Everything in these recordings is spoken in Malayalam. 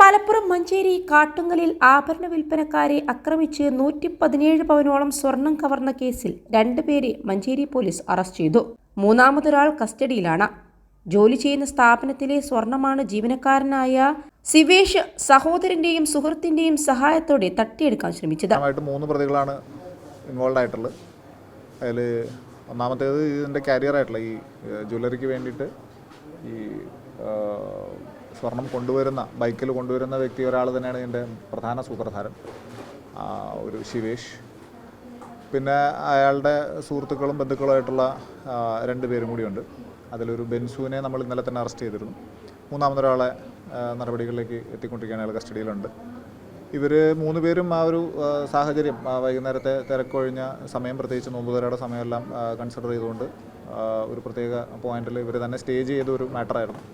മലപ്പുറം മഞ്ചേരി കാട്ടുങ്ങലിൽ ആഭരണ വിൽപ്പനക്കാരെ ആക്രമിച്ച് 117 പവനോളം സ്വർണം കവർന്ന കേസിൽ 2 പേരെ മഞ്ചേരി പോലീസ് അറസ്റ്റ് ചെയ്തു. മൂന്നാമതൊരാൾ കസ്റ്റഡിയിലാണ്. ജോലി ചെയ്യുന്ന സ്ഥാപനത്തിലെ സ്വർണമാണ് ജീവനക്കാരനായ സിവേഷ് സഹോദരന്റെയും സുഹൃത്തിന്റെയും സഹായത്തോടെ തട്ടിയെടുക്കാൻ ശ്രമിച്ചത്. 3 പ്രതികളാണ് ഇൻവോൾവ് ആയിട്ടുള്ളത്. അതിൽ ഒന്നാമത്തേത് ഇതിൻ്റെ കാരിയറായിട്ടുള്ള ഈ ജ്വല്ലറിക്ക് വേണ്ടിയിട്ട് ഈ സ്വർണം കൊണ്ടുവരുന്ന ബൈക്കിൽ കൊണ്ടുവരുന്ന വ്യക്തി ഒരാൾ തന്നെയാണ് ഇതിൻ്റെ പ്രധാന സൂത്രധാരൻ, ഒരു ശിവേഷ്. പിന്നെ അയാളുടെ സുഹൃത്തുക്കളും ബന്ധുക്കളുമായിട്ടുള്ള 2 പേരും കൂടിയുണ്ട്. അതിലൊരു ബെൻസുവിനെ നമ്മൾ ഇന്നലെ തന്നെ അറസ്റ്റ് ചെയ്തിരുന്നു. മൂന്നാമതൊരാളെ നടപടികളിലേക്ക് എത്തിക്കൊണ്ടിരിക്കുകയാണ്, അയാൾ കസ്റ്റഡിയിലുണ്ട്. ഇവർ 3 പേരും ആ ഒരു സാഹചര്യം വൈകുന്നേരത്തെ തിരക്കൊഴിഞ്ഞ സമയം, പ്രത്യേകിച്ച് നോമ്പുതുറയുടെ സമയമെല്ലാം കൺസിഡർ ചെയ്തുകൊണ്ട് ഒരു പ്രത്യേക പോയിന്റിൽ ഇവർ തന്നെ സ്റ്റേജ് ചെയ്ത ഒരു മാറ്ററായിരുന്നു.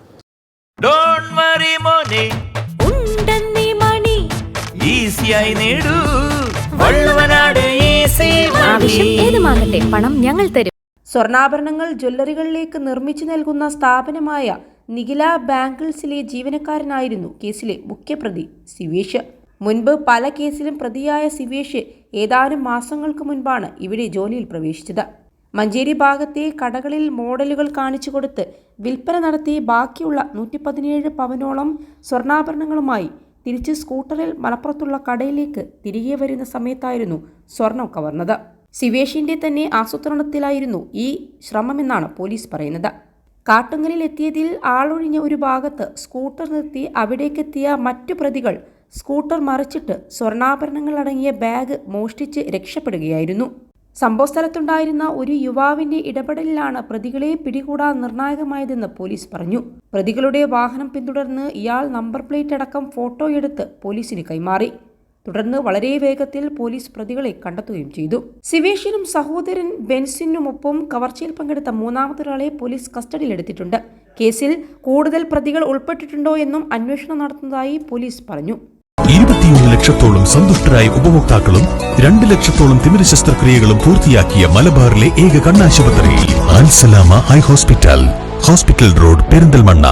പണം ഞങ്ങൾ തരും. സ്വർണ്ണാഭരണങ്ങൾ ജ്വല്ലറികളിലേക്ക് നിർമ്മിച്ചു നൽകുന്ന സ്ഥാപനമായ നിഖില ബാങ്കിൾസിലെ ജീവനക്കാരനായിരുന്നു കേസിലെ മുഖ്യപ്രതി സിവേഷ്. മുൻപ് പല കേസിലും പ്രതിയായ സിവേഷ് ഏതാനും മാസങ്ങൾക്ക് മുൻപാണ് ഇവിടെ ജോലിയിൽ പ്രവേശിച്ചത്. മഞ്ചേരി ഭാഗത്തെ കടകളിൽ മോഡലുകൾ കാണിച്ചു കൊടുത്ത് വിൽപ്പന നടത്തി ബാക്കിയുള്ള 117 പവനോളം സ്വർണ്ണാഭരണങ്ങളുമായി തിരിച്ച് സ്കൂട്ടറിൽ മലപ്പുറത്തുള്ള കടയിലേക്ക് തിരികെ വരുന്ന സമയത്തായിരുന്നു സ്വർണം കവർന്നത്. സിവേഷിന്റെ തന്നെ ആസൂത്രണത്തിലായിരുന്നു ഈ ശ്രമമെന്നാണ് പോലീസ് പറയുന്നത്. കാട്ടുങ്ങലിൽ എത്തിയതിൽ ആളൊഴിഞ്ഞ ഒരു ഭാഗത്ത് സ്കൂട്ടർ നിർത്തി അവിടേക്കെത്തിയ മറ്റു പ്രതികൾ സ്കൂട്ടർ മറിച്ചിട്ട് സ്വർണ്ണാഭരണങ്ങൾ അടങ്ങിയ ബാഗ് മോഷ്ടിച്ച് രക്ഷപ്പെടുകയായിരുന്നു. സംഭവസ്ഥലത്തുണ്ടായിരുന്ന ഒരു യുവാവിന്റെ ഇടപെടലിലാണ് പ്രതികളെ പിടികൂടാൻ നിർണായകമായതെന്ന് പോലീസ് പറഞ്ഞു. പ്രതികളുടെ വാഹനം പിന്തുടർന്ന് ഇയാൾ നമ്പർ പ്ലേറ്റ് അടക്കം ഫോട്ടോയെടുത്ത് പോലീസിന് കൈമാറി. തുടർന്ന് വളരെ വേഗത്തിൽ പോലീസ് പ്രതികളെ കണ്ടെത്തുകയും ചെയ്തു. സിവേഷിനും സഹോദരൻ ബെൻസിനുമൊപ്പം കവർച്ചയിൽ പങ്കെടുത്ത മൂന്നാമതൊരാളെ പോലീസ് കസ്റ്റഡിയിലെടുത്തിട്ടുണ്ട്. കേസിൽ കൂടുതൽ പ്രതികൾ ഉൾപ്പെട്ടിട്ടുണ്ടോ എന്നും അന്വേഷണം നടത്തുന്നതായി പോലീസ് പറഞ്ഞു. 21 ലക്ഷത്തോളം സന്തുഷ്ടരായ ഉപഭോക്താക്കളും 2 ലക്ഷത്തോളം തിമിര ശസ്ത്രക്രിയകളും പൂർത്തിയാക്കിയ മലബാറിലെ ഏക കണ്ണാശുപത്രി അൽ സലാമ ഹൈ ഹോസ്പിറ്റൽ റോഡ്, പെരിന്തൽമണ്ണ.